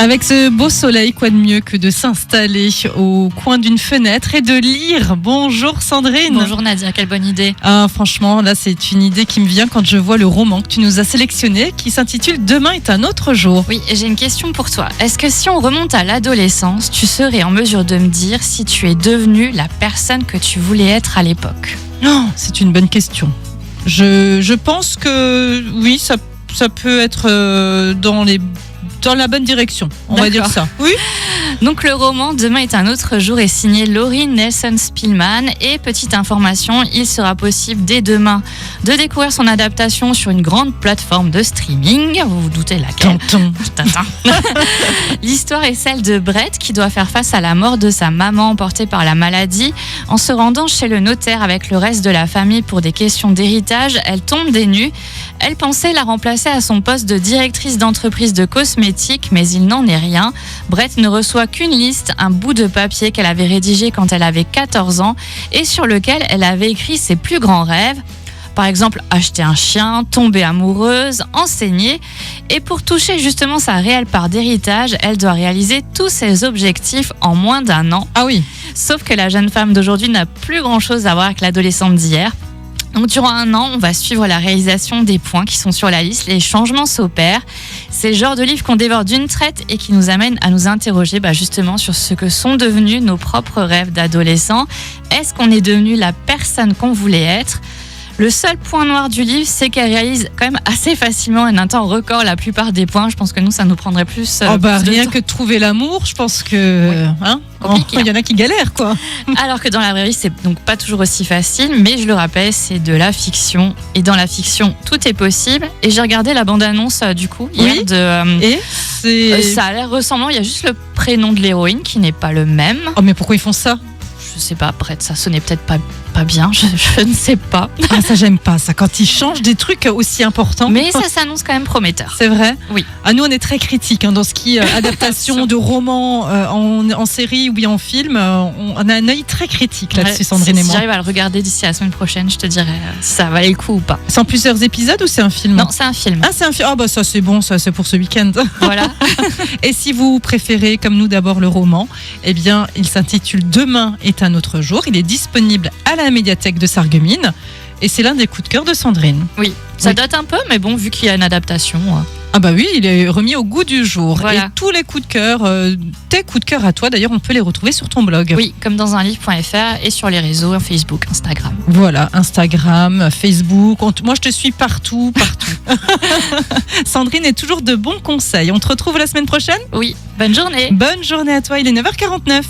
Avec ce beau soleil, quoi de mieux que de s'installer au coin d'une fenêtre et de lire. Bonjour Sandrine. Bonjour Nadia, quelle bonne idée. Ah, franchement, là c'est une idée qui me vient quand je vois le roman que tu nous as sélectionné qui s'intitule Demain est un autre jour. Oui, et j'ai une question pour toi. Est-ce que si on remonte à l'adolescence, tu serais en mesure de me dire si tu es devenue la personne que tu voulais être à l'époque ? Oh, c'est une bonne question. Je pense que oui, ça peut être dans la bonne direction, on va dire ça. Oui. Donc le roman Demain est un autre jour est signé Laurie Nelson Spillman et petite information, il sera possible dès demain de découvrir son adaptation sur une grande plateforme de streaming. Vous vous doutez laquelle ? Tintin. L'histoire est celle de Brett qui doit faire face à la mort de sa maman emportée par la maladie. En se rendant chez le notaire avec le reste de la famille pour des questions d'héritage, elle tombe des nues. Elle pensait la remplacer à son poste de directrice d'entreprise de cosmétiques, mais il n'en est rien. Brett ne reçoit qu'une liste, un bout de papier qu'elle avait rédigé quand elle avait 14 ans et sur lequel elle avait écrit ses plus grands rêves. Par exemple, acheter un chien, tomber amoureuse, enseigner. Et pour toucher justement sa réelle part d'héritage, elle doit réaliser tous ses objectifs en moins d'1 an. Ah oui. Sauf que la jeune femme d'aujourd'hui n'a plus grand-chose à voir avec l'adolescente d'hier. Donc durant 1 an, on va suivre la réalisation des points qui sont sur la liste, les changements s'opèrent. C'est le genre de livre qu'on dévore d'une traite et qui nous amène à nous interroger justement sur ce que sont devenus nos propres rêves d'adolescents. Est-ce qu'on est devenu la personne qu'on voulait être ? Le seul point noir du livre, c'est qu'elle réalise quand même assez facilement en un temps record la plupart des points. Je pense que nous, ça nous prendrait plus. Rien que de trouver l'amour, je pense que il y en a qui galèrent, quoi. Alors que dans la vraie vie, c'est donc pas toujours aussi facile, mais je le rappelle, c'est de la fiction. Et dans la fiction, tout est possible. Et j'ai regardé la bande-annonce du coup hier ça a l'air ressemblant. Il y a juste le prénom de l'héroïne qui n'est pas le même. Oh, mais pourquoi ils font ça ? Je sais pas, Brett, ça sonnait peut-être pas bien, je ne sais pas. Ah, ça j'aime pas, ça, quand ils changent des trucs aussi importants. Mais ça s'annonce quand même prometteur. C'est vrai ? Oui. Ah, nous on est très critiques dans ce qui est adaptation de romans en série ou bien en film. On a un œil très critique là-dessus, Sandrine et moi. Si j'arrive à le regarder d'ici la semaine prochaine, je te dirai si ça valait le coup ou pas. C'est en plusieurs épisodes ou c'est un film ? Non, c'est un film. Ah, c'est un film. Ah bah ça c'est bon, ça c'est pour ce week-end. Voilà. Et si vous préférez, comme nous d'abord, le roman, eh bien il s'intitule Demain est un autre jour. Il est disponible à la médiathèque de Sarreguemines et c'est l'un des coups de cœur de Sandrine. Oui, ça date un peu, mais bon, vu qu'il y a une adaptation. Ah bah oui, il est remis au goût du jour. Voilà. Et tous les coups de cœur, tes coups de cœur à toi, d'ailleurs, on peut les retrouver sur ton blog. Oui, comme dans unlivre.fr et sur les réseaux, Facebook, Instagram. Voilà, Instagram, Facebook. Moi, je te suis partout. Sandrine est toujours de bons conseils. On te retrouve la semaine prochaine ? Oui, bonne journée. Bonne journée à toi, il est 9h49.